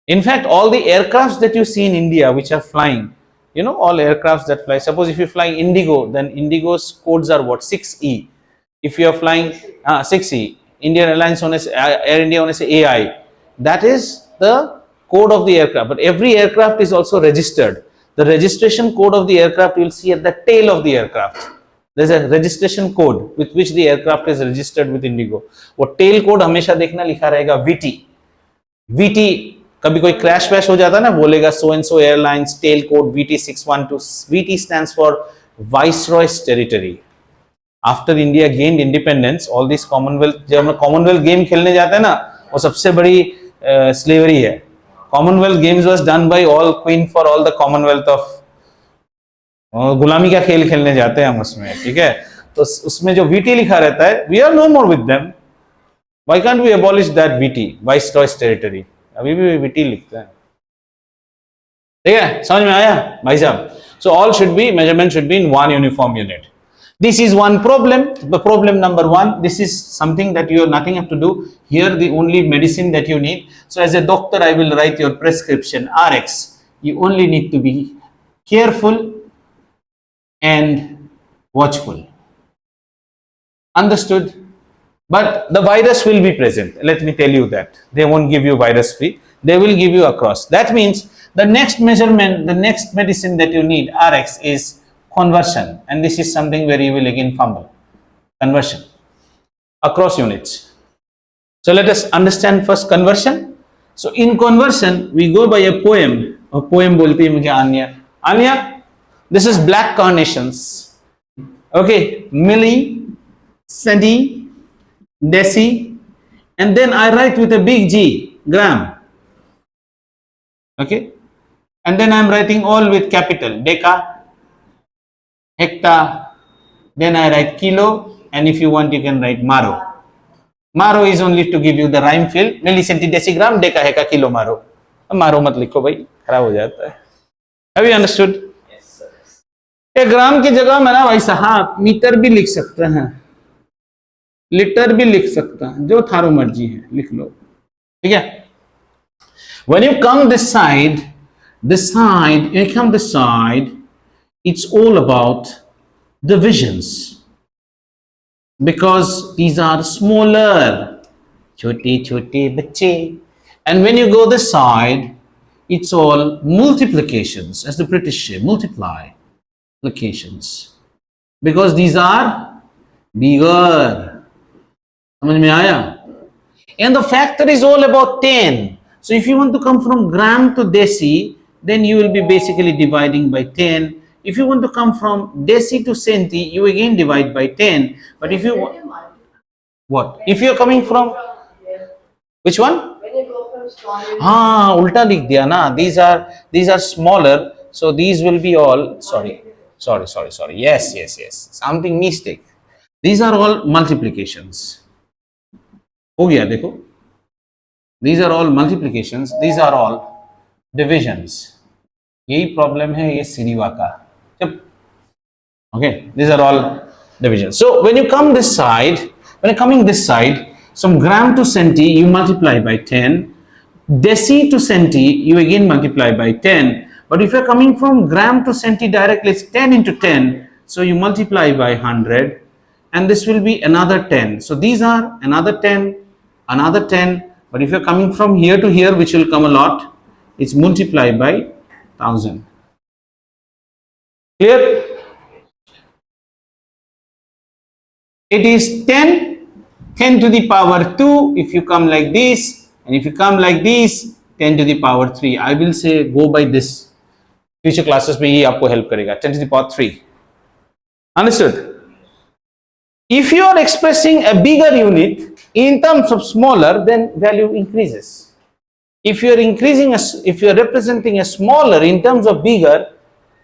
In fact all the aircraft that you see in India which are flying, you know, all aircrafts that fly, suppose if you fly Indigo, then Indigo's codes are what? 6E. If you are flying 6E, Indian Airlines होने से, Air India होने से AI, that is the code of the aircraft. But every aircraft is also registered. The registration code of the aircraft you will see at the tail of the aircraft. There is a registration code with which the aircraft is registered with Indigo. वो tail code हमेशा देखना लिखा रहेगा VT. VT, कभी कोई crash वैश हो जाता है ना, बोलेगा so and so airlines tail code VT612. VT stands for Viceroy's Territory. After India gained independence, all this Commonwealth, जब हम कॉमनवेल्थ गेम खेलने जाते हैं ना, वो सबसे बड़ी स्लेवरी है. Commonwealth games was done by all queen for all the Commonwealth of. गुलामी का खेल खेलने जाते हैं हम उसमें, ठीक है. तो उसमें जो VT लिखा रहता है, we are no more with them. Why can't we abolish that VT, Viceroy's territory? अभी भी VT लिखते हैं. ठीक है, समझ में आया भाई साहब? So all should be, measurement should be in one uniform unit. This is one problem. The problem number one, this is something that you nothing have to do. Here the only medicine that you need. So as a doctor, I will write your prescription, RX. You only need to be careful and watchful. Understood? But the virus will be present. Let me tell you that. They won't give you virus free. They will give you across. That means the next measurement, the next medicine that you need, RX, is conversion, and this is something where you will again fumble. Conversion across units. So let us understand first conversion. So in conversion we go by a poem. A poem बोलती है मुझे Anya. Anya, this is black carnations. Okay, milli, centi, deci, and then I write with a big G, gram. Okay, and then I am writing all with capital, deca, hecta, then I write kilo, and if you want you can write maro. Maro is only to give you the rhyme fill. Milli, centi, decigram, deca, hecta, kilo, maro. मारो मत लिखो भाई, खराब हो जाता है. Have you understood? Yes, sir. एक ग्राम की जगह में ना भाई साहब मीटर भी लिख सकते हैं, लीटर भी लिख सकते हैं, जो थारो मर्जी है लिख लो. ठीक है. When you come this side, you come this side, it's all about divisions, because these are smaller, छोटे बच्चे. And when you go this side, it's all multiplications, as the British say, multiplications, because these are bigger. समझ में आया? And the factor is all about 10. So if you want to come from gram to deci, then you will be basically dividing by 10. If you want to come from deci to centi, you again divide by 10. But if you what? If you are coming from which one? When you go from small unit, हाँ, उल्टा लिख दिया ना. These are smaller, so these will be all. Sorry. Yes. Something mistake. These are all multiplications. हो गया देखो. These are all multiplications. These are all divisions. यही problem है ये सिरीवा का. Okay, these are all divisions. So when you come this side, when you're coming this side, from gram to centi you multiply by 10, deci to centi you again multiply by 10. But if you're coming from gram to centi directly, it's 10 into 10. So you multiply by 100 and this will be another 10. So these are another 10, another 10. But if you're coming from here to here, which will come a lot, it's multiplied by 1000. Clear? It is 10, 10 to the power 2 if you come like this, and if you come like this, 10 to the power 3. I will say go by this. Future classes में ये आपको help करेगा. 10 to the power 3. Understood? If you are expressing a bigger unit in terms of smaller, then value increases. If you are representing a smaller in terms of bigger,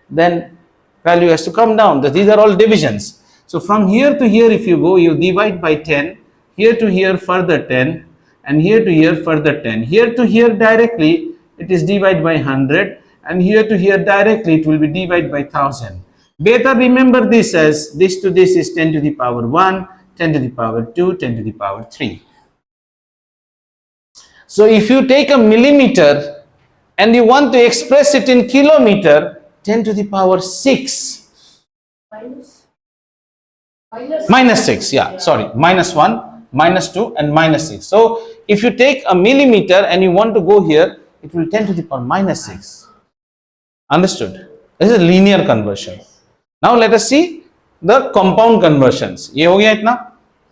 then value has to come down. These are all divisions. So from here to here, if you go, you divide by 10, here to here further 10, and here to here further 10. Here to here directly, it is divided by 100, and here to here directly, it will be divided by 1000. Better remember this as this to this is 10 to the power 1, 10 to the power 2, 10 to the power 3. So if you take a millimeter and you want to express it in kilometer, 10 to the power 6. Minus 6, yeah, sorry, minus 1, minus 2 and minus 6. So if you take a millimeter and you want to go here, it will 10 to the power minus 6. Understood? This is a linear conversion. Now let us see the compound conversions. ये हो गया इतना,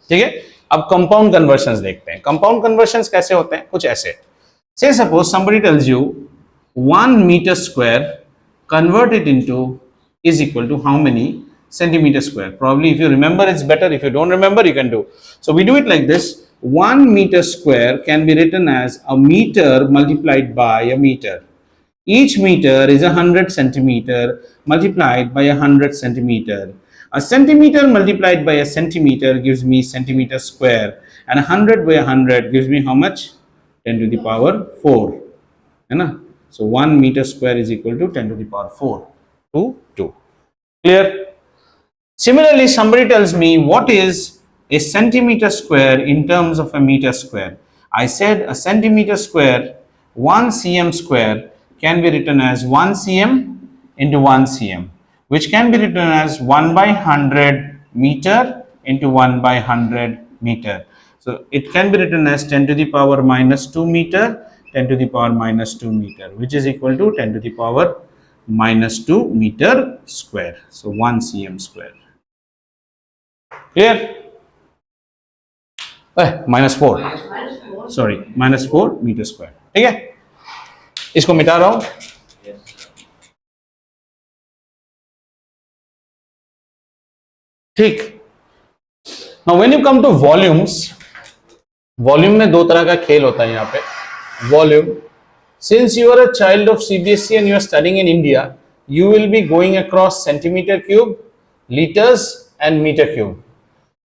ठीक है? अब compound conversions देखते हैं. Compound conversions कैसे होते हैं? कुछ ऐसे. Say suppose somebody tells you 1 meter square, convert it into is equal to how many centimeter square. Probably if you remember it's better. If you don't remember, you can do. So we do it like this. 1 meter square can be written as a meter multiplied by a meter. Each meter is 100 centimeter multiplied by 100 centimeter. A centimeter multiplied by a centimeter gives me centimeter square, and 100 by 100 gives me how much? 10 to the power 4. So 1 meter square is equal to 10 to the power 4 to 2. Clear? Similarly, somebody tells me what is a centimeter square in terms of a meter square. I said a centimeter square, 1 cm square can be written as 1 cm into 1 cm, which can be written as 1 by 100 meter into 1 by 100 meter. So it can be written as 10 to the power minus 2 meter, 10 to the power minus 2 meter, which is equal to 10 to the power minus 2 meter square. So 1 cm square. Clear? Minus 4. Sorry, minus 4 meter square. ठीक है? इसको मिटा रहा हूं. ठीक. Now when you come to volumes, volume में दो तरह का खेल होता है यहाँ पे. Volume. Since you are a child of CBSE and you are studying in India, you will be going across centimeter cube, liters and meter cube.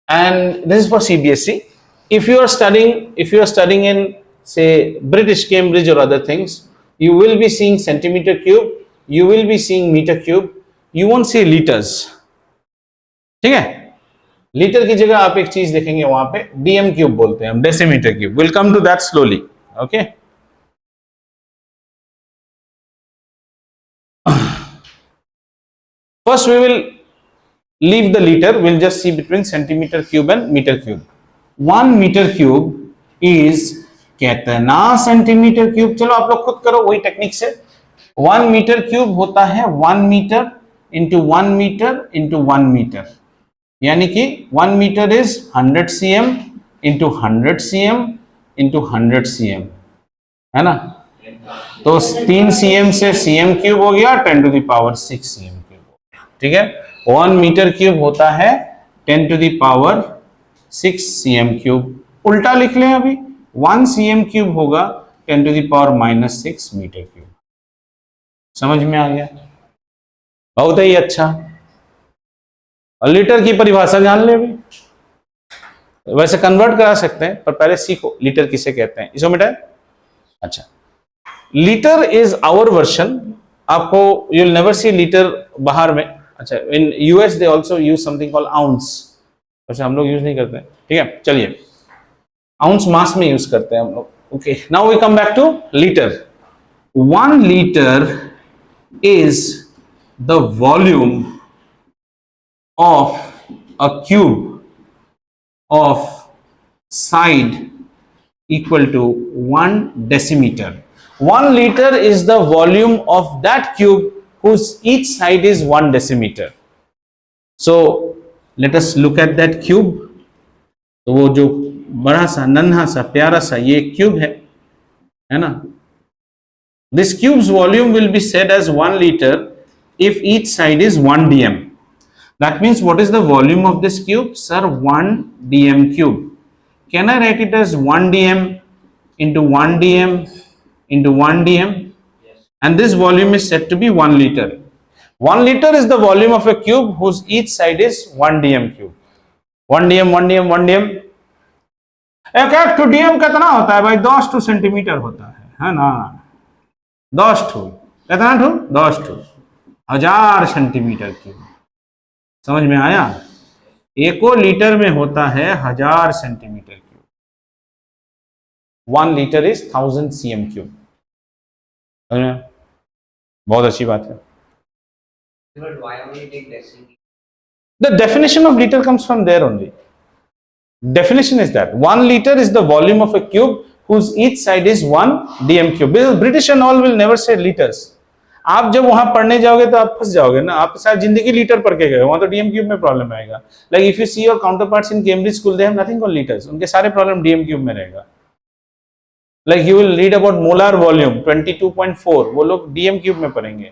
And this is for CBSE. If you are studying in say British Cambridge or other things, you will be seeing centimeter cube, you will be seeing meter cube, you won't see liters. ठीक है? Litre की जगह आप एक चीज देखेंगे वहां पे डीएम क्यूब बोलते हैं हम, decimetre cube. Will come to that slowly. Okay. First we will leave the liter, we'll just see between centimeter cube and meter cube. 1 meter cube is कितना सेंटीमीटर क्यूब? चलो आप लोग खुद करो वही टेक्निक से. 1 मीटर क्यूब होता है 1 metre into 1 metre into 1 metre, यानी कि 1 metre is 100 cm into 100 cm into 100 cm, है ना? तो 3 cm से cm क्यूब हो गया, 10 to the power 6 cm cube हो गया. ठीक है? 1 मीटर क्यूब होता है 10 to the power 6 cm cube. उल्टा लिख लें अभी, 1 cm क्यूब होगा 10 to the power minus 6 metre cube. समझ में आ गया? बहुत ही अच्छा. और लीटर की परिभाषा जान ले भी, वैसे कन्वर्ट करा सकते हैं पर पहले सीखो लीटर किसे कहते हैं. इसको मिटाए. अच्छा, लीटर इज आवर वर्जन. आपको you will never see litre बाहर में. अच्छा, in US they also use something called ounce. अच्छा, हम लोग यूज नहीं करते हैं. ठीक है, चलिए. आउंस मास में यूज करते हैं हम लोग. Okay, now we come back to litre. 1 liter is the volume of a cube of side equal to 1 decimeter. 1 liter is the volume of that cube whose each side is 1 decimeter. So let us look at that cube. तो वो जो बड़ा सा नन्हा सा प्यारा सा ये क्यूब है ना. This cube's volume will be said as 1 liter if each side is 1 dm. That means what is the volume of this cube? Sir, 1 dm cube. Can I write it as 1 dm into 1 dm into 1 dm? Yes. And this volume is said to be 1 liter. 1 liter is the volume of a cube whose each side is 1 dm cube. 1 dm, 1 dm, 1 dm. एक to dm कितना होता है भाई? 10 centimetre होता है ना? 10 to कितना to? 10 to 1000 centimetre cube. समझ में आया? एको लीटर में होता है 1000 centimetre cube. 1 litre is 1000 cm cube. बहुत अच्छी बात है. But why only take decimeter? The definition of liter comes from there only. Definition is that 1 liter is the volume of a cube whose each side is 1 dm cube. British and all will never say liters. आप जब वहां पढ़ने जाओगे तो आप फंस जाओगे ना. आप शायद जिंदगी लीटर पढ़ के गए, वहां तो डीएम क्यूब में प्रॉब्लम आएगा. Like if you see your counterparts in Cambridge school, they have nothing called litres. उनके सारे प्रॉब्लम डीएम क्यूब में रहेगा. Like you will read about molar volume 22.4, वो लोग डीएम क्यूब में पढ़ेंगे.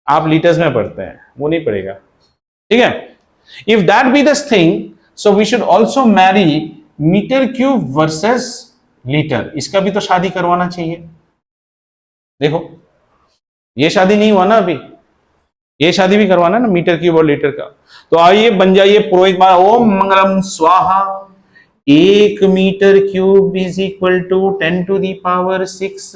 आप लीटर्स में पढ़ते हैं, वो नहीं पढ़ेगा. ठीक है. If that be this thing, so we should also marry metre cube versus litre. इसका भी तो शादी करवाना चाहिए. देखो ये शादी नहीं हुआ ना अभी, ये शादी भी करवाना ना मीटर क्यूब और लीटर का. तो आइए बन जाइए पुरोहित महाराज. ओम मंगलम स्वाहा. 1 metre cube is equal to 10 to the power 6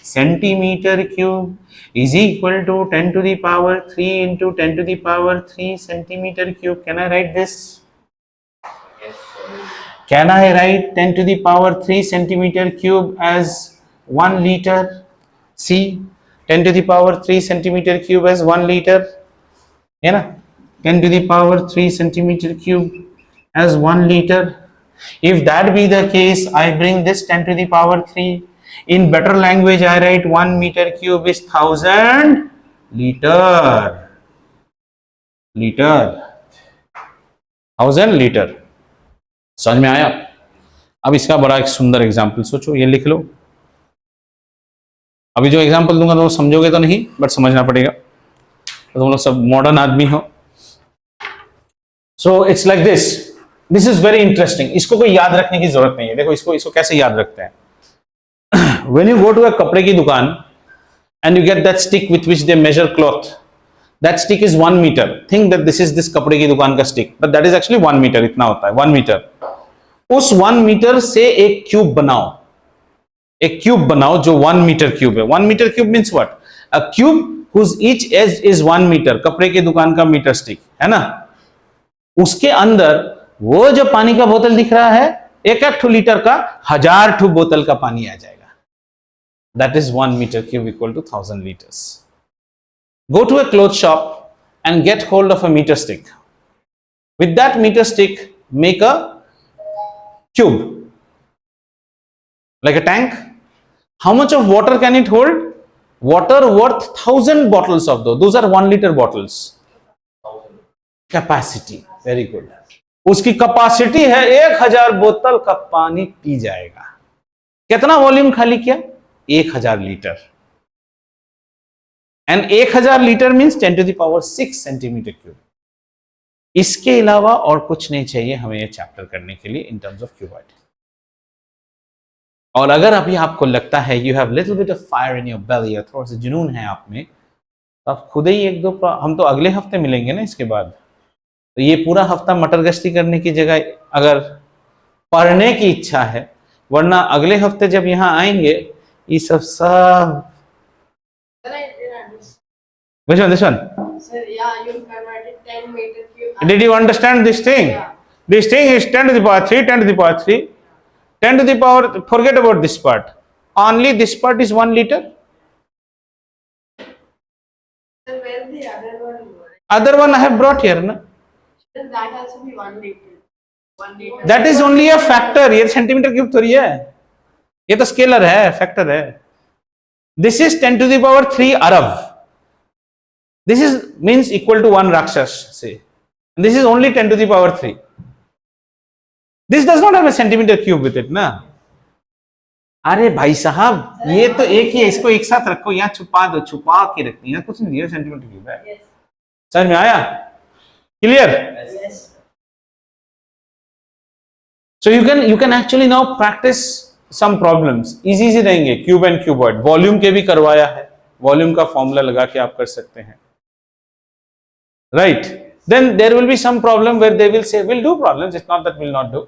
centimetre cube is equal to 10 to the power 3 into 10 to the power 3 centimeter cube. Can I write this? Yes, sir. Can I write 10 to the power 3 centimeter cube as 1 liter? See, 10 to the power 3 centimeter cube as 1 liter. है ना? 10 to the power 3 centimeter cube as 1 liter. If that be the case, I bring this 10 to the power 3. In better language, I write 1 meter cube is 1000 liter. 1000 liter. समझ में आया? अब इसका बड़ा एक सुंदर एग्जाम्पल सोचो, ये लिख लो. अभी जो एग्जाम्पल दूंगा तो समझोगे तो नहीं, बट समझना पड़ेगा. तो तुम लोग सब मॉडर्न आदमी हो. So it's like this. This is very interesting. इसको कोई याद रखने की जरूरत नहीं है. देखो इसको कैसे याद रखते हैं. When you go to a कपड़े की दुकान and you get that stick with which they measure cloth, that stick is 1 meter. Think that this कपड़े की दुकान का stick, but that is actually 1 meter. इतना होता है 1 meter. उस 1 meter से एक क्यूब बनाओ. एक क्यूब बनाओ जो 1 meter क्यूब है. 1 meter cube means what? A cube whose each edge is 1 meter. कपड़े की दुकान का मीटर स्टिक है ना. उसके अंदर वो जो पानी का बोतल दिख रहा है, 1 लीटर का 1000 बोतल का पानी आ जाएगा. That is 1 meter cube equal to 1000 liters. Go to a cloth shop and get hold of a meter stick. With that meter stick, make a cube, like a tank. How much of water can it hold? Water worth 1000 bottles of those. Those are 1 liter bottles. Capacity. Very good. उसकी capacity है 1000 बोतल का पानी P जाएगा. कितना volume खाली किया? 1000 litre. And 1000 litre means 10 to the power 6 centimetre cube. इसके अलावा और कुछ नहीं चाहिए हमें ये चैप्टर करने के लिए इन टर्म्स ऑफ क्यूबॉइड. और अगर अभी आपको लगता है you have little bit of fire in your belly, या थोड़ा सा जुनून है आप में, तो आप खुद ही एक दो, हम तो अगले हफ्ते मिलेंगे ना इसके बाद. तो ये पूरा हफ्ता मटर गश्ती करने की जगह अगर पढ़ने की इच्छा है, वरना अगले हफ्ते जब यहाँ आएंगे ये सब Sir, I didn't understand. Which one? This one? Sir, yeah, you converted 10 meter cube. Did you understand this thing? Yeah. This thing is 10 to the power 3, 10 to the power 3, 10 to the power, forget about this part. Only this part is 1 liter. the other one? Other one I have brought here ना. Shouldn't that also be 1 liter? 1 liter. That is only a factor. ये centimetre cube थोड़ी है, ये तो scalar है, factor है. This is 10 to the power 3 Arav. This is means equal to 1 Rakshas, say. And this is only 10 to the power 3. This does not have a centimeter cube with it, ना. अरे भाई साहब, ये तो एक ही है, इसको एक साथ रखो, यहाँ छुपा दो, छुपा के रखनी है, कुछ नहीं है, सेंटीमीटर क्यूब है. Yes. समझ में आया? Clear? Yes. So you can actually now practice some problems. Easy रहेंगे. क्यूब एंड क्यूबॉइड, वॉल्यूम के भी करवाया है, वॉल्यूम का फॉर्मूला लगा के आप कर सकते हैं. Right? Then there will be some problem where they will say, we'll do problems. It's not that we'll not do.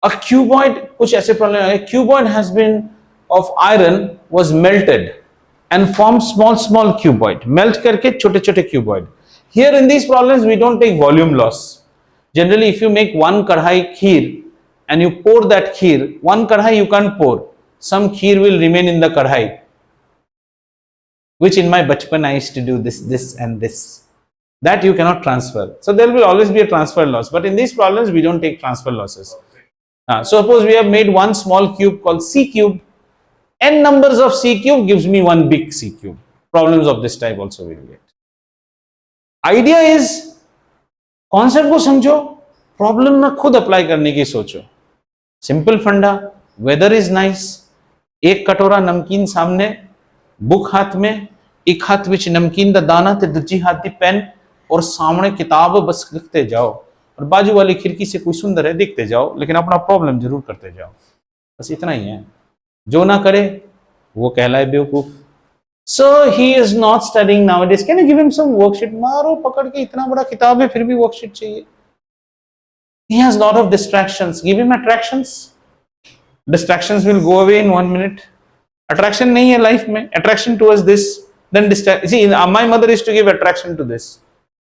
A cuboid, कुछ ऐसे प्रॉब्लम है. Cuboid has been of iron was melted and formed small cuboid. Melt करके छोटे cuboid. Here in these problems we don't take volume loss. Generally, if you make one kadhai kheer and you pour that kheer, one kadhai you can't pour. Some kheer will remain in the kadhai. Which in my bachpan I used to do this and this. That you cannot transfer. So there will always be a transfer loss. But in these problems we don't take transfer losses. So suppose we have made one small cube called C cube. N numbers of C cube gives me one big C cube. Problems of this type also we will get. Idea is, concept को समझो, problem में खुद apply करने की सोचो. Simple फंडा, weather is nice, एक कटोरा नमकीन सामने, बुक हाथ में, एक हाथ विच नमकीन दा दाना ते दूजी हाथ दी पेन, और सामने किताब बस लिखते जाओ, और बाजू वाली खिड़की से कोई सुंदर है देखते जाओ, लेकिन अपना प्रॉब्लम जरूर करते जाओ. बस इतना ही है. जो ना करे वो कहलाए बेवकूफ. So he is not studying nowadays. Can you give him some worksheet? मारो पकड़ के, इतना बड़ा किताब है फिर भी worksheet चाहिए. He has lot of distractions. Give him attractions. Distractions will go away in 1 minute. Attraction नहीं है लाइफ में. Attraction towards this, then distract. See, my mother used to give attraction to this,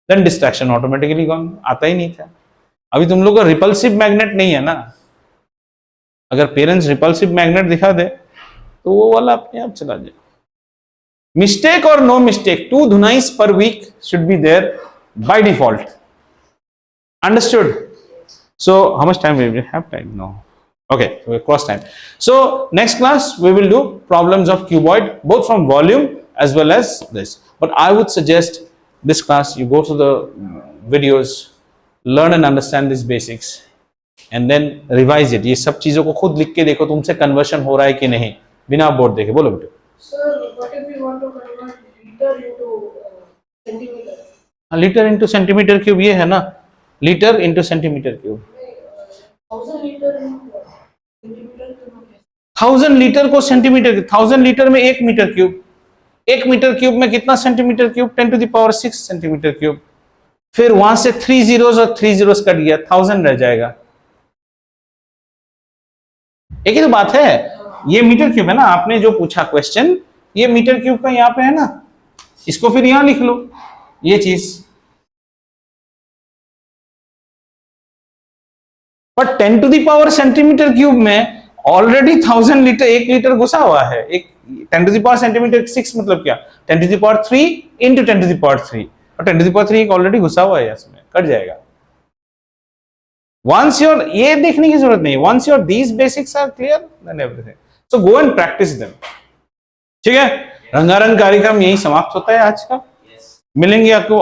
then distraction automatically gone. आता ही नहीं था. अभी तुम लोग का repulsive magnet नहीं है ना. अगर पेरेंट्स repulsive magnet दिखा दे तो वो वाला अपने आप चला जाए. Mistake or no mistake, 2 dhunais per week should be there by default. Understood? So how much time we will have? Time? No. Okay, we cross time. So next class we will do problems of cuboid, both from volume as well as this. But I would suggest this class you go to the videos, learn and understand these basics, and then revise it. ये सब चीजों को खुद लिख के देखो तुमसे conversion हो रहा है कि नहीं, बिना बोर्ड देखे. बोलो बेटे. Sir, what if we want to convert liter into centimeter? Litre into centimetre cube ये है ना, litre into centimetre cube. 1000 liter into centimeter cube. 1000 litre को सेंटीमीटर, 1000 लीटर में 1 मीटर क्यूब, 1 मीटर क्यूब में कितना centimetre cube? 10 to the power 6 centimetre cube. फिर वहां से 3 zeros और 3 zeros कट गया, 1000 रह जाएगा. एक ही तो बात है. ये मीटर क्यूब है ना, आपने जो पूछा क्वेश्चन, ये मीटर क्यूब का यहाँ पे है ना, इसको फिर यहां लिख लो ये चीज. पर 10 to the power centimetre cube में ऑलरेडी 1000 लीटर, 1 लीटर घुसा हुआ है. एक 10 to the power सेंटीमीटर 6 मतलब क्या? 10 to the power 3 into 10 to the power 3, और 10 to the power 3 ऑलरेडी घुसा हुआ है, इसमें कट जाएगा. Once your, ये देखने की जरूरत नहीं. Once your these basics are clear, then everything. So go and practice them. ठीक है. रंगारंग कार्यक्रम यही समाप्त होता है आज का. मिलेंगे आपको